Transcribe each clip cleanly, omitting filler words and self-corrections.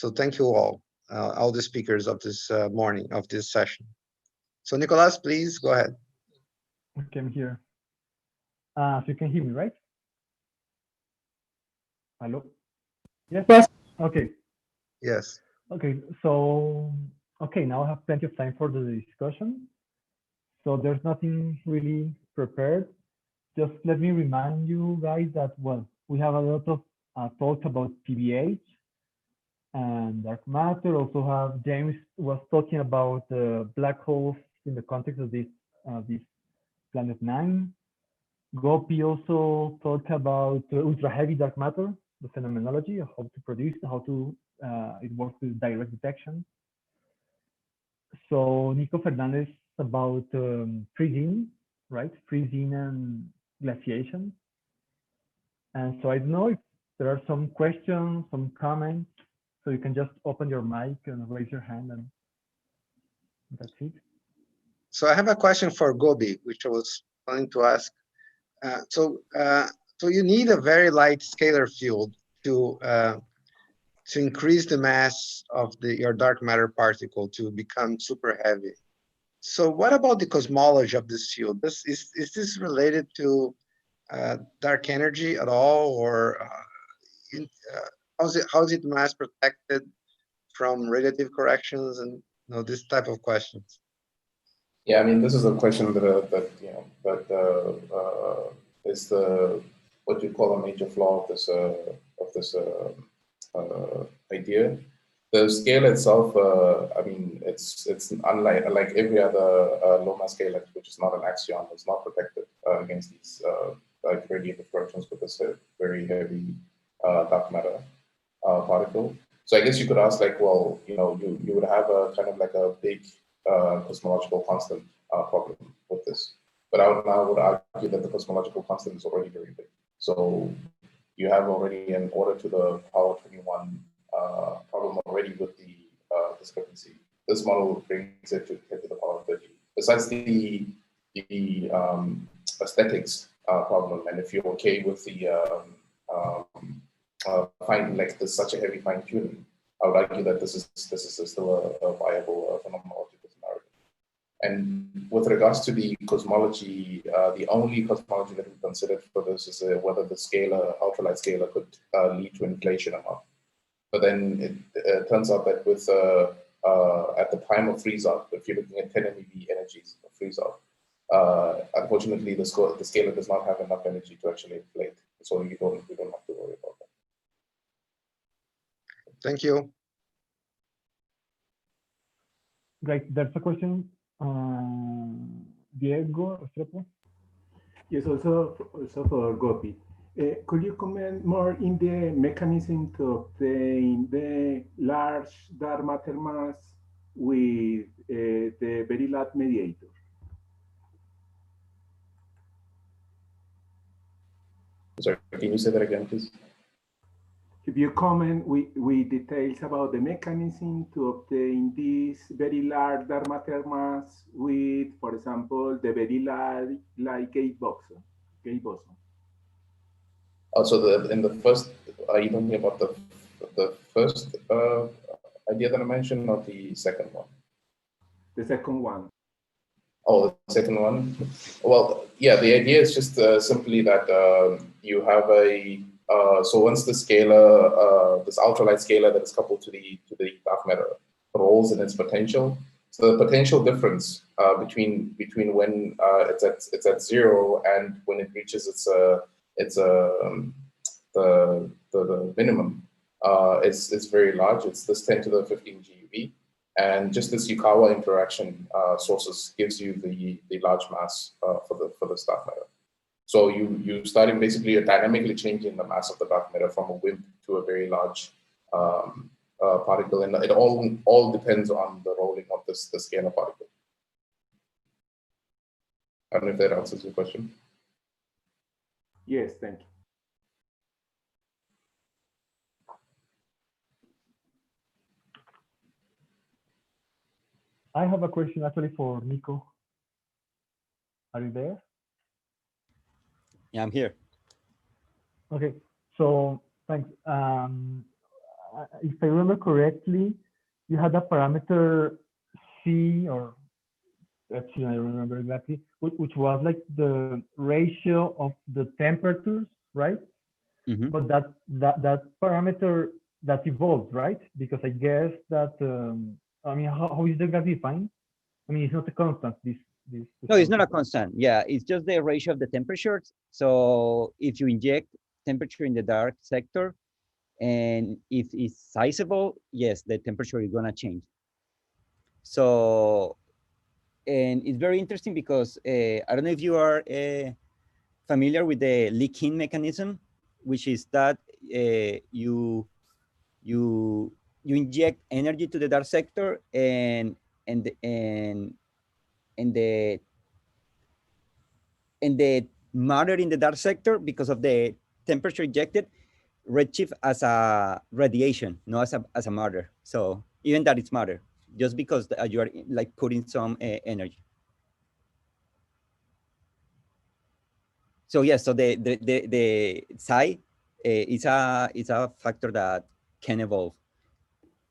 So thank you all the speakers of this morning, of this session. So Nicolas, please go ahead. Okay, I'm here. So you can hear me, right? Hello? Yes? Yes. Okay. Yes. Okay, so, okay, now I have plenty of time for the discussion. So there's nothing really prepared. Just let me remind you guys that, well, we have a lot of talks about PBH and dark matter. Also have James was talking about black holes in the context of this Planet 9. Gopi also talked about ultra heavy dark matter, the phenomenology of how to produce, how to it works with direct detection. So Nico Fernandez about freezing, right? Freezing and glaciation. And so I don't know if there are some questions, some comments. So you can just open your mic and raise your hand, and that's it. So I have a question for Gobi, which I was planning to ask. So you need a very light scalar field to increase the mass of your dark matter particle to become super heavy. So what about the cosmology of this field? Is this related to dark energy at all, or how is it mass protected from radiative corrections and this type of questions? Yeah, I mean, this is a question that is the what you call a major flaw of this idea. The scale itself, I mean, it's unlike every other low mass scale, which is not an axion. It's not protected against these like radiative corrections with this very heavy dark matter particle. So I guess you could ask, like, well, you would have a kind of like a big cosmological constant problem with this. But I would argue that the cosmological constant is already very big. So you have already an order to the power 21 problem already with the discrepancy. This model brings it to 10 to the power 30. Besides the aesthetics problem, and if you're okay with the such a heavy fine tuning, I would argue that this is still a viable phenomenological scenario. And with regards to the cosmology, the only cosmology that we considered for this is whether the scalar, ultralight scalar, could lead to inflation or not. But then it turns out that with at the time of freeze out, if you're looking at 10 MeV energies of freeze out, unfortunately the scalar does not have enough energy to actually inflate, so we don't have to worry about that. Thank you. Great. There's a question. Diego Restrepo. Yes, also for Gopi. Could you comment more in the mechanism to obtain the large dark matter mass with the very large mediator? Sorry, can you say that again, please? If you comment with details about the mechanism to obtain this very large dark matter mass with, for example, the very large gate boson. Also, in the first, are you talking about the first idea that I mentioned, or the second one? The second one. Oh, the second one. Well, yeah, the idea is just simply that you have a so once the scalar, this ultralight scalar that is coupled to the dark matter rolls in its potential. So the potential difference between when it's at zero and when it reaches the minimum is very large. It's this 10 to the 15 GeV. And just this Yukawa interaction sources gives you the large mass for the dark matter. So you starting basically dynamically changing the mass of the dark matter from a WIMP to a very large particle, and it all depends on the rolling of the scalar particle. I don't know if that answers your question. Yes, thank you. I have a question actually for Nico. Are you there? Yeah, I'm here. Okay, so thanks. if I remember correctly, you had a parameter C or epsilon, I remember exactly, which was like the ratio of the temperatures, right? Mhm. But that parameter that evolved, right? Because I guess that I mean, how is the gas defined? I mean, it's not a constant. This No, it's not a constant. Yeah, it's just the ratio of the temperatures. So if you inject temperature in the dark sector, and if it's sizable, yes, the temperature is gonna change. So, and it's very interesting because I don't know if you are familiar with the leak-in mechanism, which is that you inject energy to the dark sector, and the matter in the dark sector, because of the temperature injected, redshift as a radiation, not as a matter. So even that it's matter, just because you are like putting some energy. So yes, so the psi is a factor that can evolve.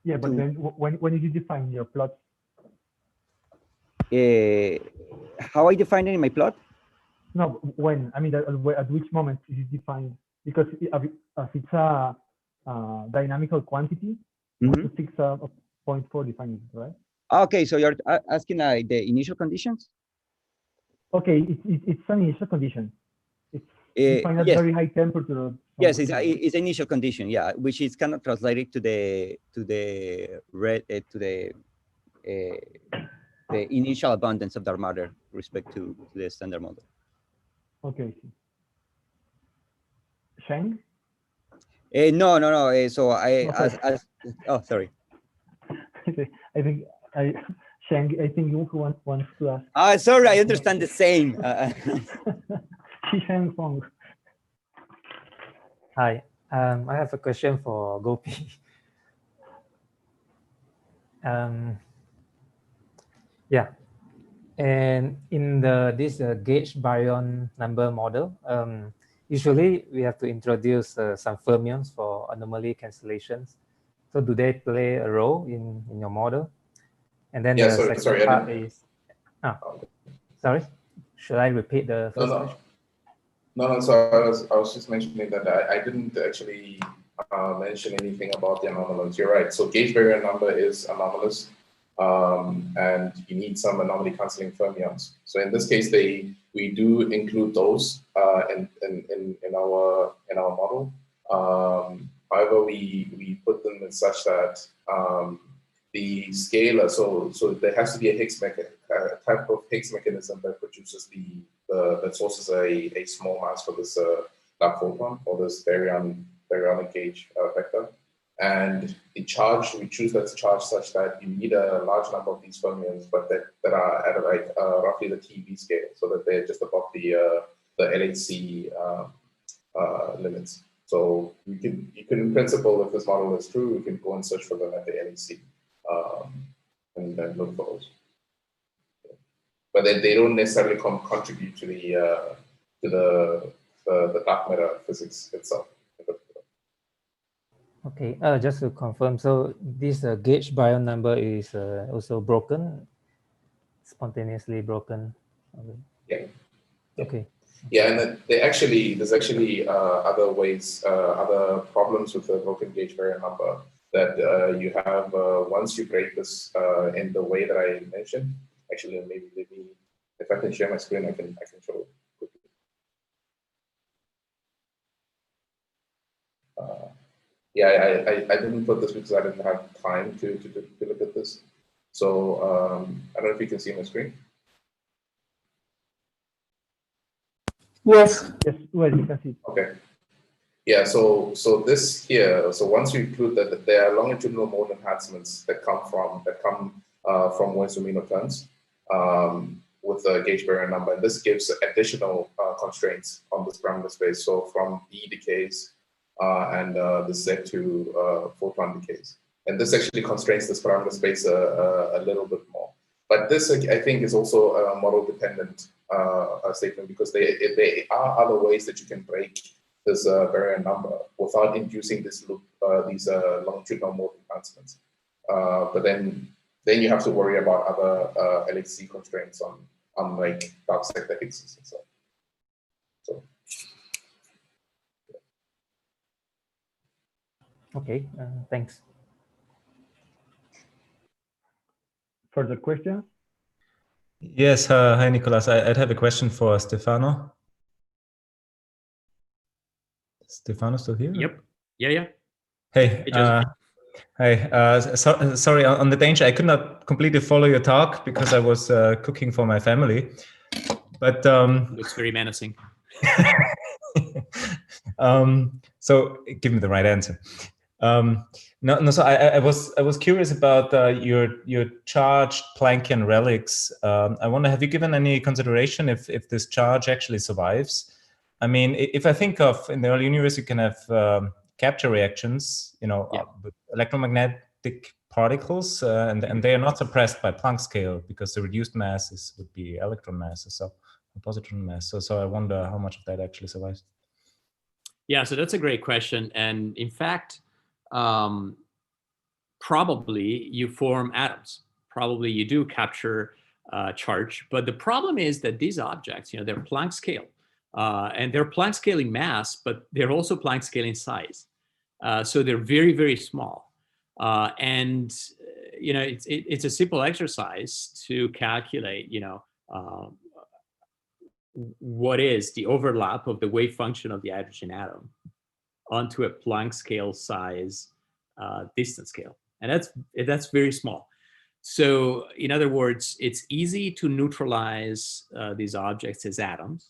Yeah, but then when did you define your plot? How I define it in my plot? No, when, I mean, at which moment is it defined? Because as it's a dynamical quantity, you have to fix a point for defining it, right? Okay, so you're asking the initial conditions? Okay, it's an initial condition. It's defined at Yes. very high temperature. Yes, it's initial condition, yeah, which is kind of translated to the initial abundance of dark matter respect to the standard model. Okay. Sheng? No. So oh, sorry. I think Sheng, I think you wants to ask. Sorry, I understand the same. Sheng Fong. Hi, I have a question for Gopi. Yeah, and in this gauge baryon number model, usually we have to introduce some fermions for anomaly cancellations. So do they play a role in your model? And then the second part is, sorry, should I repeat the first question? No. So I was just mentioning that I didn't actually mention anything about the anomalies. You're right. So gauge baryon number is anomalous, and you need some anomaly cancelling fermions. So in this case, we do include those in our model. However, we put them in such that the scalar. So there has to be a Higgs type of Higgs mechanism that produces that sources a small mass for this dark photon or this baryonic gauge vector. And the charge, we choose that charge such that you need a large number of these fermions, but that are at like roughly the TeV scale, so that they're just above the LHC limits. So you can in principle, if this model is true, we can go and search for them at the LHC and then look for those. But they don't necessarily contribute to the dark matter physics itself. Okay, just to confirm, so this gauge baryon number is also broken, spontaneously broken. Yeah. Okay. Yeah, and there's actually other ways, other problems with the broken gauge baryon number that you have once you break this in the way that I mentioned. Actually, maybe if I can share my screen, I can show it quickly. Yeah, I didn't put this because I didn't have time to look at this. So I don't know if you can see my screen. Yes, well, you can see. Okay. Yeah, so this here, so once you include that there are longitudinal mode enhancements that come from Wens-Zumino terms with the gauge baryon number, and this gives additional constraints on this parameter space. So from E decays and the Z2 photon decays, and this actually constrains this parameter space a little bit more. But this, I think, is also a model dependent statement, because there are other ways that you can break this variant number without inducing this loop, these longitudinal mode enhancements. But then you have to worry about other LHC constraints on like dark sector hixes and so on. So. Okay, thanks. Further questions? Yes, hi Nicolas. I'd have a question for Stefano. Stefano still here? Yep. Yeah. Hey, hi. Sorry, on the danger, I could not completely follow your talk because I was cooking for my family. But looks very menacing. So give me the right answer. No. So I was curious about your charged Planckian relics. I wonder, have you given any consideration if this charge actually survives? I mean, if I think of in the early universe, you can have capture reactions, with electromagnetic particles, and they are not suppressed by Planck scale because the reduced masses would be electron masses, so positron mass. So I wonder how much of that actually survives. Yeah, so that's a great question, and in fact, probably you form atoms. Probably you do capture charge, but the problem is that these objects, they're Planck scale, and they're Planck scaling mass, but they're also Planck scaling size. So they're very, very small, and it's a simple exercise to calculate, what is the overlap of the wave function of the hydrogen atom onto a Planck scale size distance scale, and that's very small. So in other words, it's easy to neutralize these objects as atoms,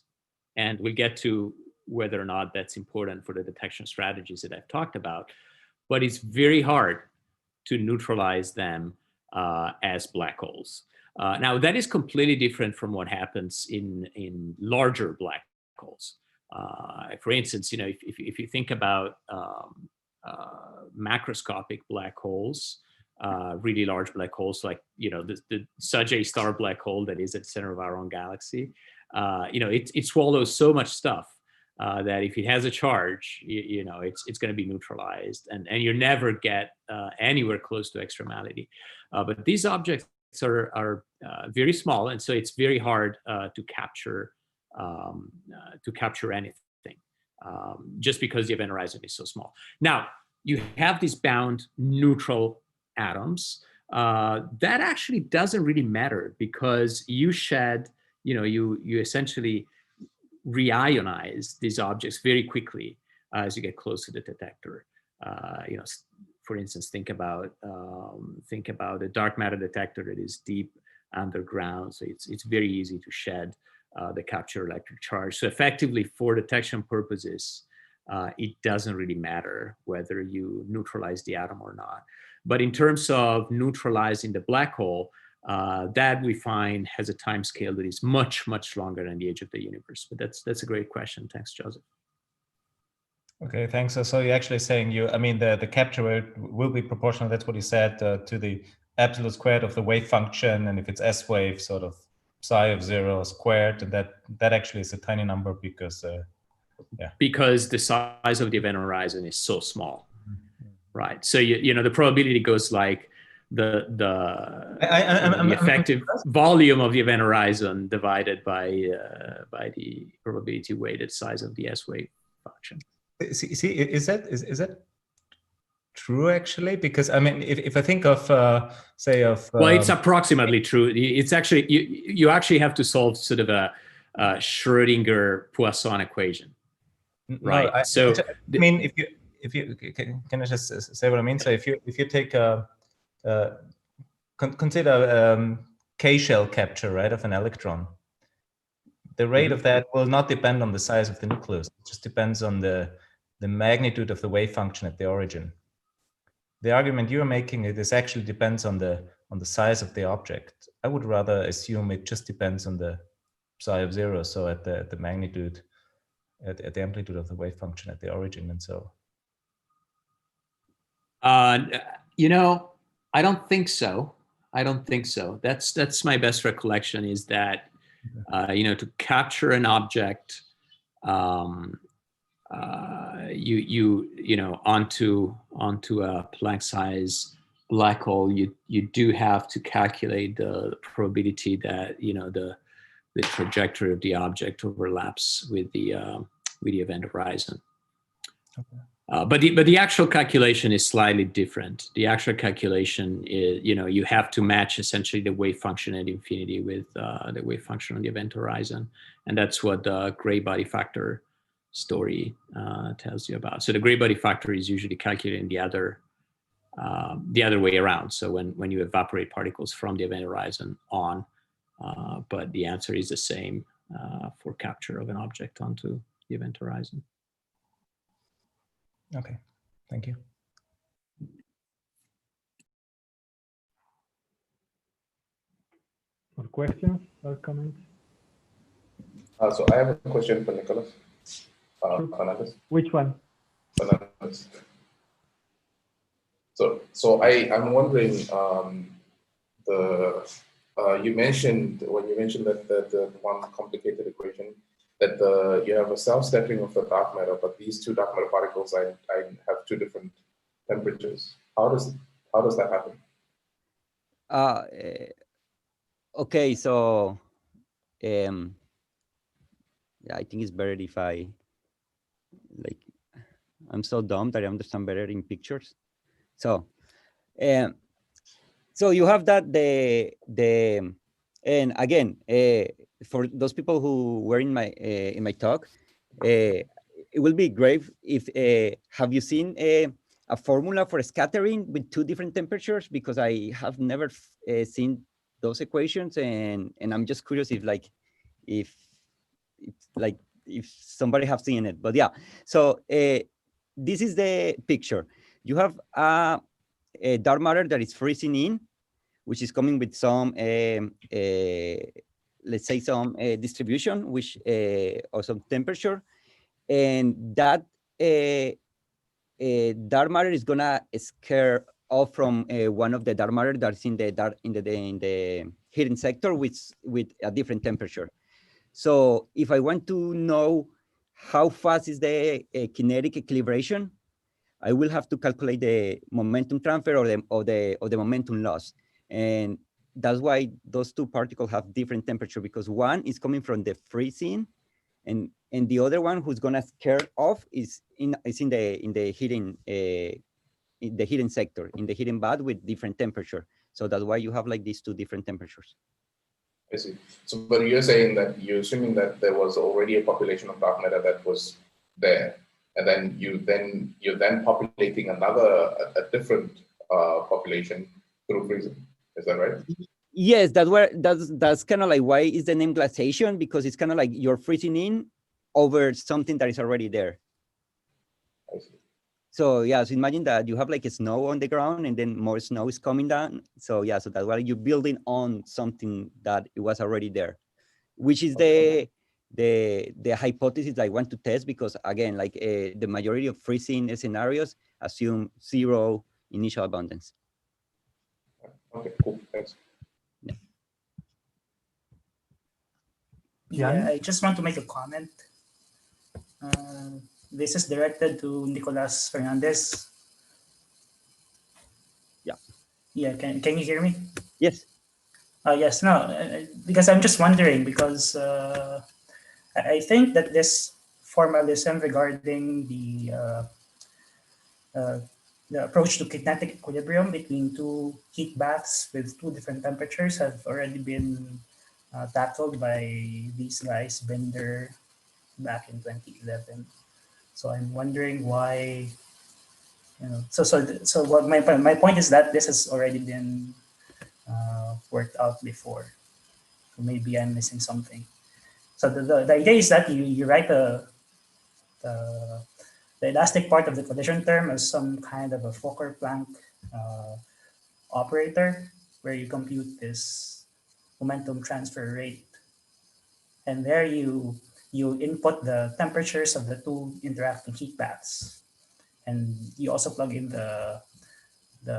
and we'll get to whether or not that's important for the detection strategies that I've talked about, but it's very hard to neutralize them as black holes. Now that is completely different from what happens in larger black holes. For instance, if you think about macroscopic black holes, really large black holes, like the Sagittarius star black hole that is at the center of our own galaxy, it swallows so much stuff that if it has a charge, it's going to be neutralized, and you never get anywhere close to extremality. But these objects are very small, and so it's very hard to capture anything, just because the event horizon is so small. Now you have these bound neutral atoms. That actually doesn't really matter because you shed, you essentially reionize these objects very quickly as you get close to the detector. For instance, think about a dark matter detector that is deep underground. So it's very easy to shed the captured electric charge. So effectively, for detection purposes, it doesn't really matter whether you neutralize the atom or not. But in terms of neutralizing the black hole, that we find has a time scale that is much, much longer than the age of the universe. But that's a great question. Thanks, Joseph. Okay, thanks. So you're actually saying the capture rate will be proportional, that's what you said, to the absolute squared of the wave function, and if it's S wave, sort of psi of 0 squared, and that actually is a tiny number because because the size of the event horizon is so small, right? So the probability goes like the effective volume of the event horizon divided by the probability weighted size of the S wave function. See, is that true actually? Because if I think of well, it's approximately true. It's actually you actually have to solve sort of a Schrödinger Poisson equation, right? No, if you can I just say what I mean? So if you take consider K-shell capture, right, of an electron, the rate of that will not depend on the size of the nucleus. It just depends on the magnitude of the wave function at the origin. The argument you're making, it actually depends on the size of the object. I would rather assume it just depends on the psi of 0, so at the magnitude, at the amplitude of the wave function at the origin, and so. I don't think so. That's my best recollection, is that to capture an object you know, onto a Planck size black hole, you do have to calculate the probability that, you know, the trajectory of the object overlaps with the event horizon. Okay. But the actual calculation is slightly different. The actual calculation is, you know, you have to match essentially the wave function at infinity with the wave function on the event horizon, and that's what the gray body factor story tells you about. So the gray body factor is usually calculated in the other way around. So when you evaporate particles from the event horizon on, but the answer is the same for capture of an object onto the event horizon. Okay, thank you. More questions or comments? So I have a question for Nicholas Fernandez. Which one? Fernandez. So I'm wondering, you mentioned that the one complicated equation, that you have a self-scattering of the dark matter, but these two dark matter particles I have two different temperatures. How does that happen? Okay, so yeah, I think it's better if I'm so dumb that I understand better in pictures. So so you have that and again, for those people who were in my talk, it will be great if have you seen a formula for scattering with two different temperatures? Because I have never seen those equations, and I'm just curious if somebody have seen it. But yeah, so this is the picture. You have a dark matter that is freezing in, which is coming with some, let's say, some distribution, which or some temperature, and that dark matter is gonna scare off from one of the dark matter that's in the hidden sector with a different temperature. So if I want to know how fast is the kinetic equilibration, I will have to calculate the momentum transfer or the momentum loss. And that's why those two particles have different temperature, because one is coming from the freezing, and the other one who's gonna scare off is in the hidden sector, in the hidden band with different temperature. So that's why you have like these two different temperatures. I see. So, but you're saying that you're assuming that there was already a population of dark matter that was there, and then you're then populating a different population through freezing. Is that right? Yes, that's kind of like why is the name glaciation, because it's kind of like you're freezing in over something that is already there. I see. So yeah, so imagine that you have like a snow on the ground and then more snow is coming down. So yeah, so that's why you're building on something that it was already there, which is the hypothesis I want to test, because again, like the majority of freezing scenarios assume zero initial abundance. Okay, cool, thanks. Yeah, I just want to make a comment. This is directed to Nicolas Fernandez. Yeah. Yeah, can you hear me? Yes. Yes, no, because I'm just wondering, because I think that this formalism regarding the approach to kinetic equilibrium between two heat baths with two different temperatures have already been tackled by these guys, Bender, back in 2011. So I'm wondering why, so what my point is that this has already been worked out before. So maybe I'm missing something. So the idea is that you write the elastic part of the collision term as some kind of a Fokker-Planck operator, where you compute this momentum transfer rate, and there you input the temperatures of the two interacting heat baths, and you also plug in the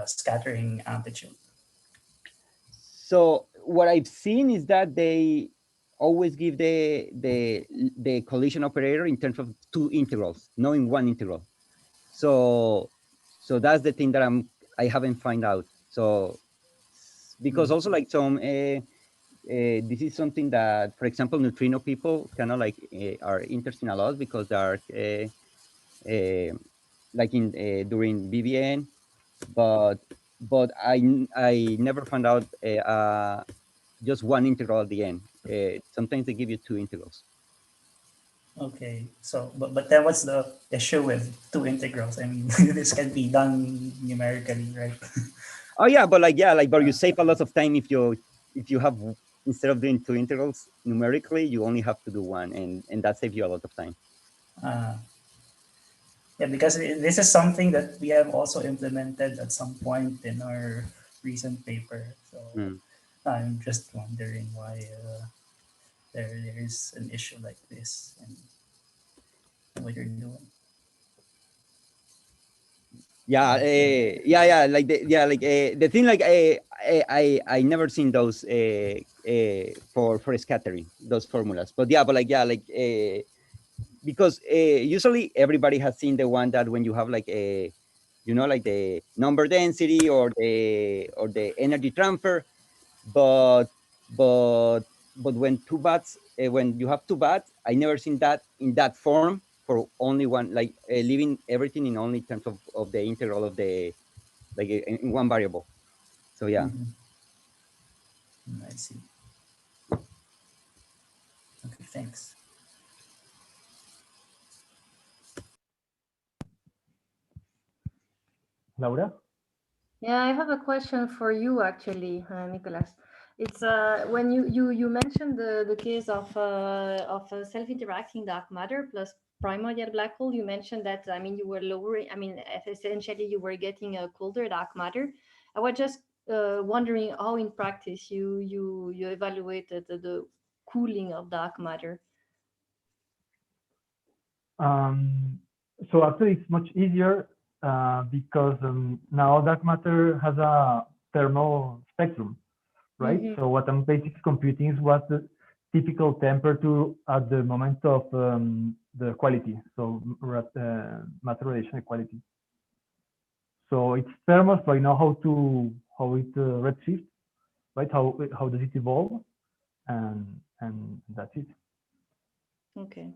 scattering amplitude. So what I've seen is that they always give the collision operator in terms of two integrals, not in one integral. So that's the thing that I haven't found out. So because also like some this is something that, for example, neutrino people kind of like are interested in a lot because they are like in during BBN, but I never found out just one integral at the end. Sometimes they give you two integrals. Okay, so but then what's the issue with two integrals? I mean, this can be done numerically, right? Oh yeah, but but you save a lot of time if you have, instead of doing two integrals numerically, you only have to do one, and that saves you a lot of time. Yeah, because this is something that we have also implemented at some point in our recent paper. So I'm just wondering why there is an issue like this and what you're doing. Yeah, like the thing, like I never seen those for scattering, those formulas, but because usually everybody has seen the one that when you have like a, like the number density or the energy transfer, but when two bats, when you have two bats, I never seen that in that form for only one, like leaving everything in only terms of the integral of the, like in one variable. So yeah. I see. Okay, thanks. Laura? Yeah, I have a question for you actually, Nicolas. It's when you mentioned the case of a self-interacting dark matter plus primordial black hole. You mentioned that, I mean, you were lowering. I mean, essentially you were getting a colder dark matter. I was just wondering how in practice you evaluated the cooling of dark matter. So actually it's much easier because now dark matter has a thermal spectrum, right? So what I'm basically computing is what the typical temperature at the moment of the quality, so matter relation equality. So it's thermal, so I know how it redshifts, right? How does it evolve, and that's it. Okay.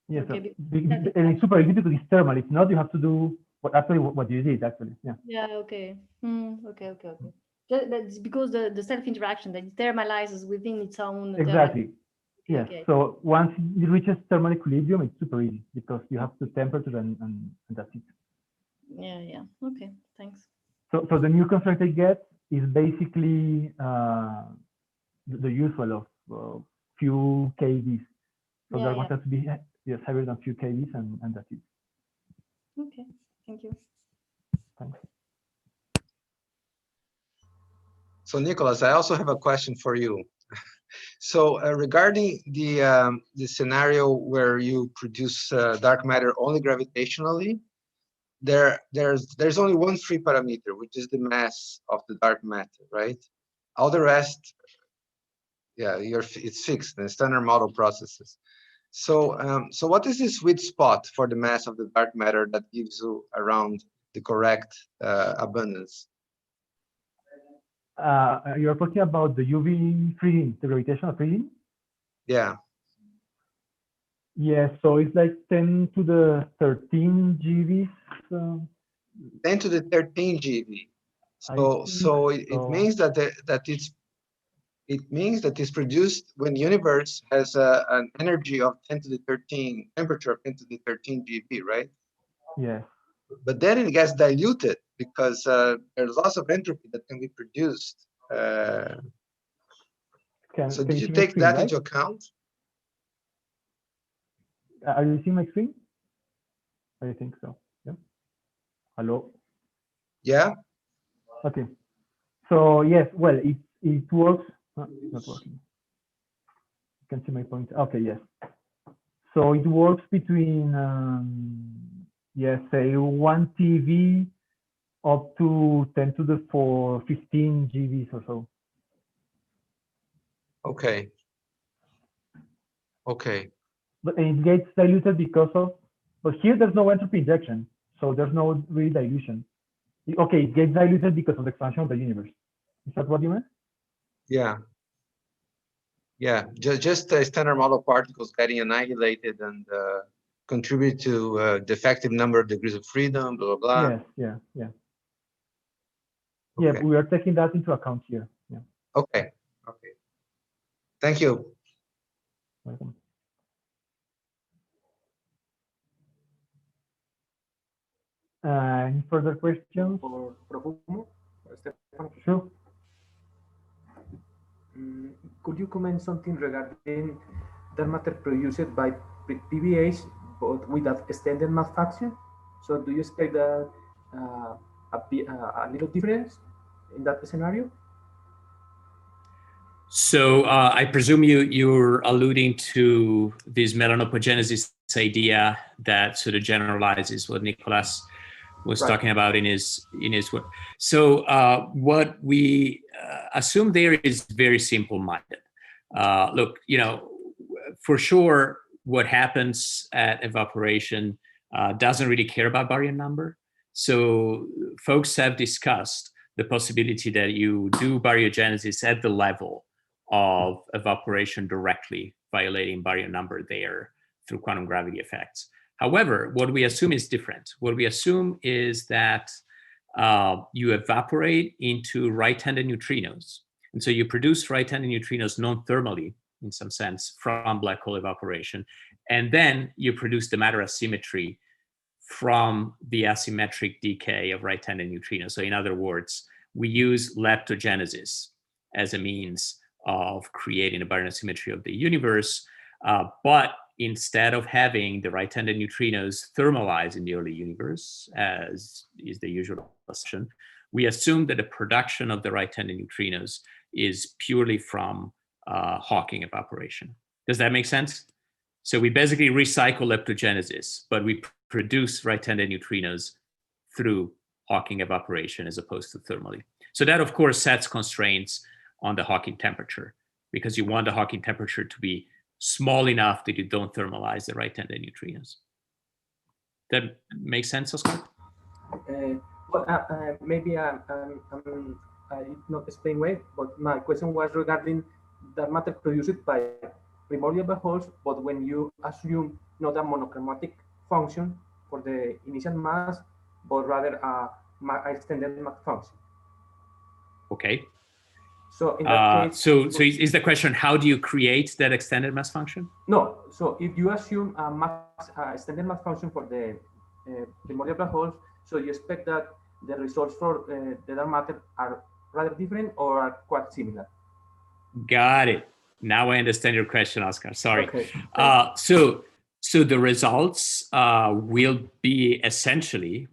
Yeah, okay, so, and it's super easy because it's thermal. If not, you have to do what you did actually. Yeah. Yeah. Okay. Okay. That's because the self interaction that it thermalizes within its own. Exactly. Yes. Okay. So once it reaches thermal equilibrium, it's super easy because you have the temperature and that's it. Yeah. Okay. Thanks. So the new constraint I get is basically the usual of few KVs. So Yeah, there must have to be higher than few KVs and that's it. Okay. Thank you. Thanks. So Nicolas, I also have a question for you. So regarding the scenario where you produce dark matter only gravitationally, there's only one free parameter, which is the mass of the dark matter, right? All the rest, yeah, it's fixed in standard model processes. So so what is the sweet spot for the mass of the dark matter that gives you around the correct abundance? You're talking about the UV freezing, the gravitational freezing? Yeah. Yeah, so it's like 10 to the 13 GeVs. 10 to the 13 GeV. So it means that it's produced when the universe has an energy of 10 to the 13, temperature of 10 to the 13 GeV, right? Yes. But then it gets diluted because there's lots of entropy that can be produced. So did you take that into account? Are you seeing my screen? I think so. Yeah. Hello. Yeah. Okay. So yes, well, it works. It's not working. You can see my point. Okay. Yes. So it works between yes, say 1 TeV up to 10 to the 15 GeVs or so. Okay. Okay. But it gets diluted because of, but here there's no entropy injection, so there's no real dilution. Okay, it gets diluted because of the expansion of the universe. Is that what you meant? Yeah. Yeah, just the standard model particles getting annihilated and contribute to the effective number of degrees of freedom, blah, blah, blah. Yes, yeah, yeah. Okay. Yeah, we are taking that into account here. Yeah. Okay. Okay. Thank you. Welcome. Any further questions? For Profumo? Sure. Could you comment something regarding dark matter produced by PBH, but with that extended mass function? So do you expect that a little difference in that scenario? So I presume you're alluding to this melanopogenesis idea that sort of generalizes what Nicolas was talking about in his work. So what we assume there is very simple-minded. Look, for sure, what happens at evaporation doesn't really care about baryon number. So folks have discussed the possibility that you do baryogenesis at the level of evaporation directly, violating baryon number there through quantum gravity effects. However, what we assume is different. What we assume is that you evaporate into right-handed neutrinos. And so you produce right-handed neutrinos non-thermally, in some sense, from black hole evaporation. And then you produce the matter asymmetry from the asymmetric decay of right-handed neutrinos. So in other words, we use leptogenesis as a means of creating a baryon asymmetry of the universe, but instead of having the right-handed neutrinos thermalize in the early universe, as is the usual assumption, we assume that the production of the right-handed neutrinos is purely from Hawking evaporation. Does that make sense? So we basically recycle leptogenesis, but we produce right-handed neutrinos through Hawking evaporation as opposed to thermally. So that, of course, sets constraints on the Hawking temperature, because you want the Hawking temperature to be small enough that you don't thermalize the right-handed neutrinos. That makes sense, Oscar? Maybe I did not explain well, but my question was regarding the matter produced by primordial black holes, but when you assume not a monochromatic function for the initial mass, but rather a extended mass function. Okay. So in that case, so is the question, how do you create that extended mass function? No. So if you assume a extended mass function for the primordial black holes, so you expect that the results for the dark matter are rather different or are quite similar? Got it. Now I understand your question, Oscar. Sorry. Okay. So the results will be essentially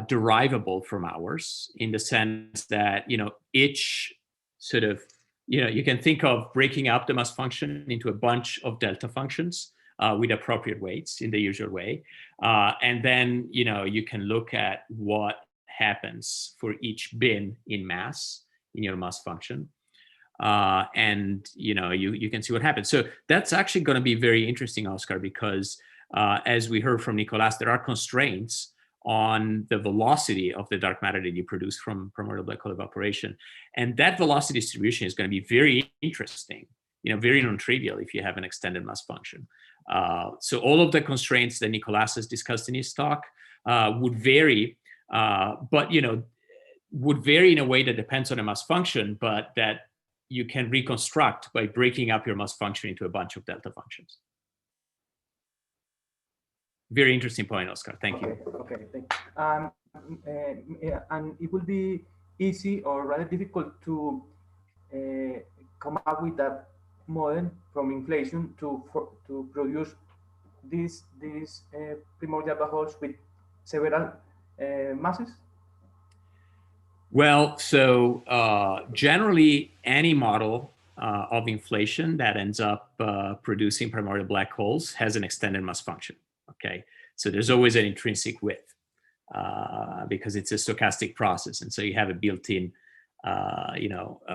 derivable from ours, in the sense that each sort of you can think of breaking up the mass function into a bunch of delta functions with appropriate weights in the usual way, and then you can look at what happens for each bin in mass in your mass function, and you can see what happens. So that's actually going to be very interesting, Oscar, because as we heard from Nicolas, there are constraints on the velocity of the dark matter that you produce from primordial black hole evaporation. And that velocity distribution is going to be very interesting, very non-trivial if you have an extended mass function. So all of the constraints that Nicolas has discussed in his talk would vary, but would vary in a way that depends on the mass function, but that you can reconstruct by breaking up your mass function into a bunch of delta functions. Very interesting point, Oscar. Thank you. Okay, thank you. And it will be easy or rather difficult to come up with that model from inflation to produce these primordial black holes with several masses? Well, so generally, any model of inflation that ends up producing primordial black holes has an extended mass function. Okay, so there's always an intrinsic width because it's a stochastic process, and so you have a built-in,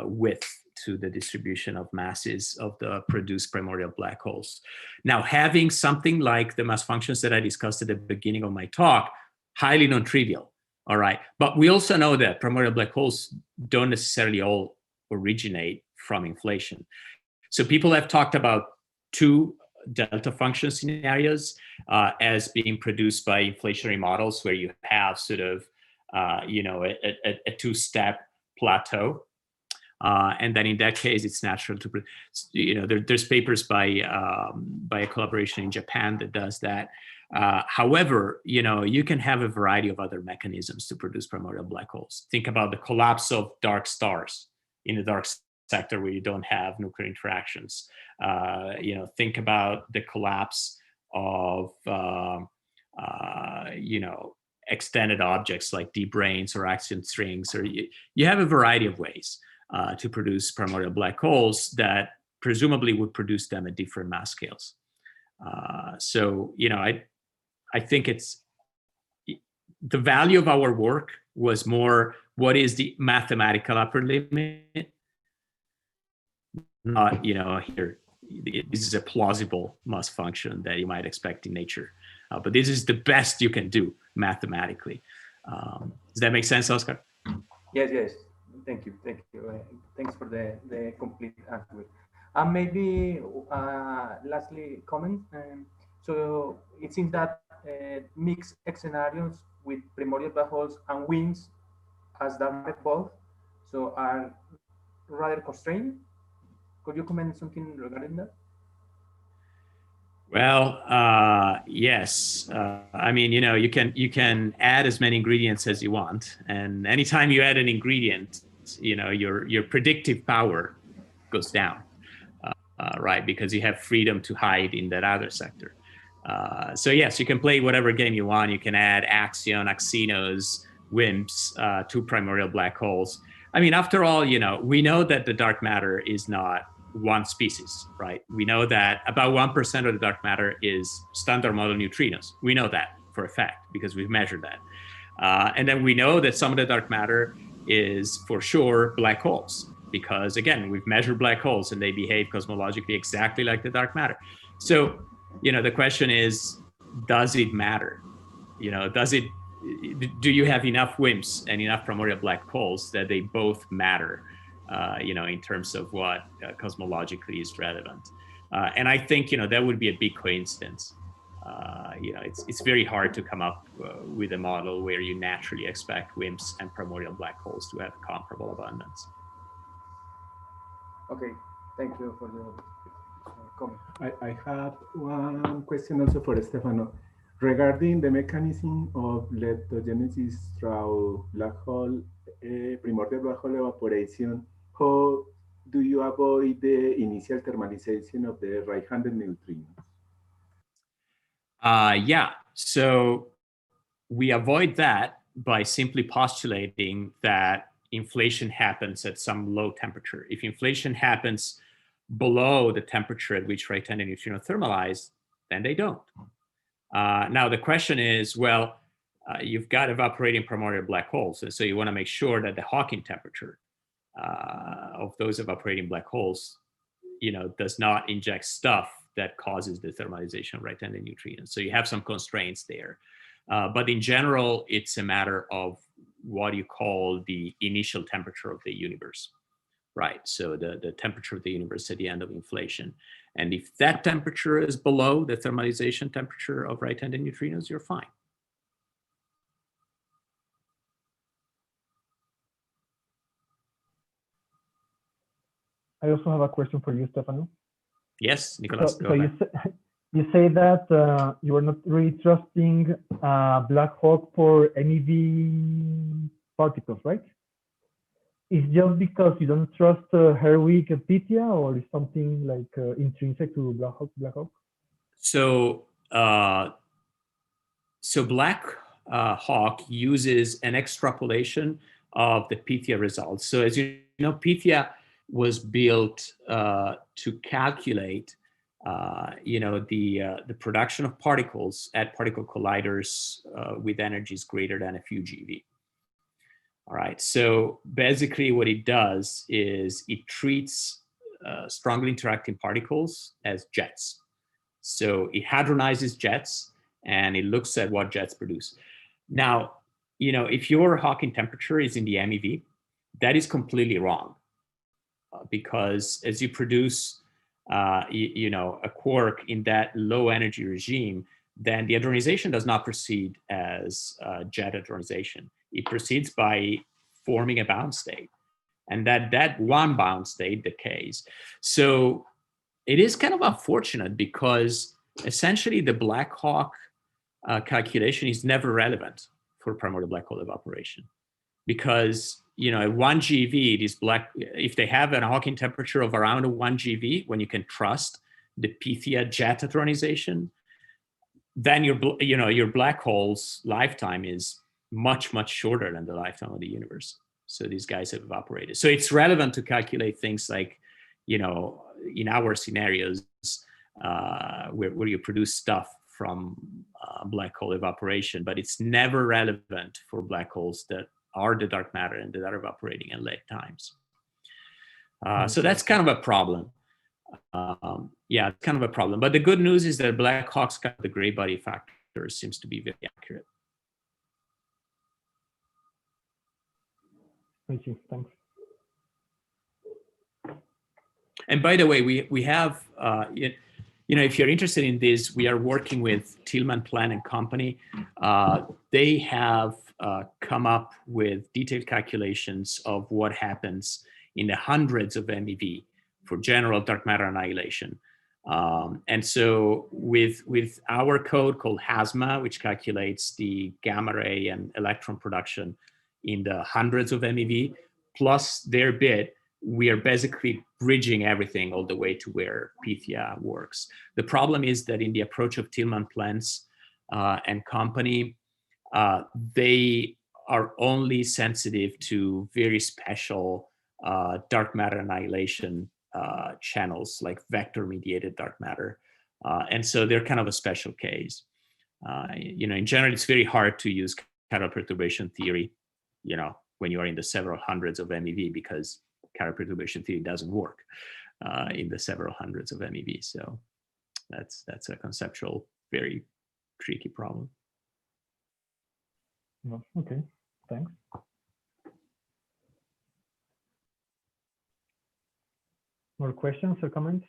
width to the distribution of masses of the produced primordial black holes. Now, having something like the mass functions that I discussed at the beginning of my talk, highly non-trivial, all right? But we also know that primordial black holes don't necessarily all originate from inflation. So people have talked about two delta function scenarios as being produced by inflationary models, where you have sort of, a two-step plateau. And then in that case, it's natural to, there's papers by a collaboration in Japan that does that. However, you can have a variety of other mechanisms to produce primordial black holes. Think about the collapse of dark stars in the dark sector where you don't have nuclear interactions. Think about the collapse of, extended objects like deep brains or axion strings, or you have a variety of ways to produce primordial black holes that presumably would produce them at different mass scales. I think it's the value of our work was more what is the mathematical upper limit, not here this is a plausible mass function that you might expect in nature, but this is the best you can do mathematically. Does that make sense, Oscar? Yes. Thank you. Thanks for the complete answer. And maybe lastly, comment. So it seems that mixed scenarios with primordial black holes and WIMPs as dark both, so are rather constrained. Could you comment something regarding that? Well, yes. I mean, you can add as many ingredients as you want, and anytime you add an ingredient, your predictive power goes down, right? Because you have freedom to hide in that other sector. So yes, you can play whatever game you want. You can add axion, axinos, WIMPs to primordial black holes. I mean, after all, we know that the dark matter is not one species, right? We know that about 1% of the dark matter is standard model neutrinos. We know that for a fact because we've measured that. And then we know that some of the dark matter is for sure black holes, because again, we've measured black holes and they behave cosmologically exactly like the dark matter. So, the question is, does it matter? Do you have enough WIMPs and enough primordial black holes that they both matter, in terms of what cosmologically is relevant? And I think, that would be a big coincidence. It's very hard to come up with a model where you naturally expect WIMPs and primordial black holes to have comparable abundance. Okay, thank you for the comment. I have one question also for Stefano. Regarding the mechanism of leptogenesis through black hole, primordial black hole evaporation, how do you avoid the initial thermalization of the right-handed neutrinos? Yeah, so we avoid that by simply postulating that inflation happens at some low temperature. If inflation happens below the temperature at which right-handed neutrinos thermalize, then they don't. Now the question is, well, you've got evaporating primordial black holes, and so you want to make sure that the Hawking temperature of those evaporating black holes, does not inject stuff that causes the thermalization of right-handed neutrinos. So you have some constraints there. But in general, it's a matter of what you call the initial temperature of the universe, right? So the temperature of the universe at the end of inflation. And if that temperature is below the thermalization temperature of right-handed neutrinos, you're fine. I also have a question for you, Stefano. Yes, Nicolas, so you say that you are not really trusting black hole for MEV particles, right? It's just because you don't trust Herwig and Pythia, or is something like intrinsic to black hole? So Black Hawk uses an extrapolation of the Pythia results. So as you know, Pythia was built to calculate, the production of particles at particle colliders with energies greater than a few GeV. All right, so basically what it does is it treats strongly interacting particles as jets. So it hadronizes jets and it looks at what jets produce. Now, if your Hawking temperature is in the MeV, that is completely wrong because as you produce, a quark in that low energy regime, then the hadronization does not proceed as jet hadronization. It proceeds by forming a bound state, and that one bound state decays. So it is kind of unfortunate because essentially the Black Hawk calculation is never relevant for primordial black hole evaporation because at 1 GeV, if they have a Hawking temperature of around 1 GeV, when you can trust the Pythia jet hadronization, then your black hole's lifetime is much, much shorter than the lifetime of the universe. So these guys have evaporated. So it's relevant to calculate things like, in our scenarios where you produce stuff from black hole evaporation, but it's never relevant for black holes that are the dark matter and that are evaporating in late times. So that's kind of a problem. Yeah, it's kind of a problem. But the good news is that Black Hawk's got the gray body factor seems to be very accurate. Thank you. Thanks. And by the way, we have, if you're interested in this, we are working with Tillman Plan and Company. They have come up with detailed calculations of what happens in the hundreds of MeV for general dark matter annihilation. And so with our code called HASMA, which calculates the gamma ray and electron production in the hundreds of MeV, plus their bit, we are basically bridging everything all the way to where Pythia works. The problem is that in the approach of Tillman Plans and Company, they are only sensitive to very special dark matter annihilation channels, like vector-mediated dark matter. And so they're kind of a special case. In general, it's very hard to use chiral perturbation theory, when you are in the several hundreds of MeV, because chiral perturbation theory doesn't work in the several hundreds of MeV. So that's a conceptual, very tricky problem. Okay, thanks. More questions or comments?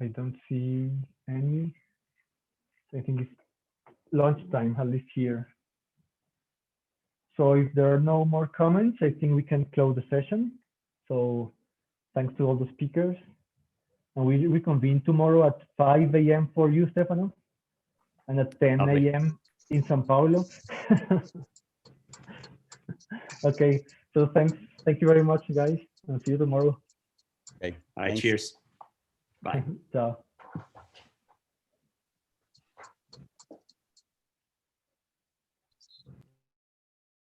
I don't see any. I think it's lunchtime, at least here. So if there are no more comments, I think we can close the session. So thanks to all the speakers. And we reconvene tomorrow at 5 a.m. for you, Stefano, and at 10 a.m. in Sao Paulo. Okay, so thank you very much, guys, and see you tomorrow. Okay, all right, cheers. Bye. Ciao.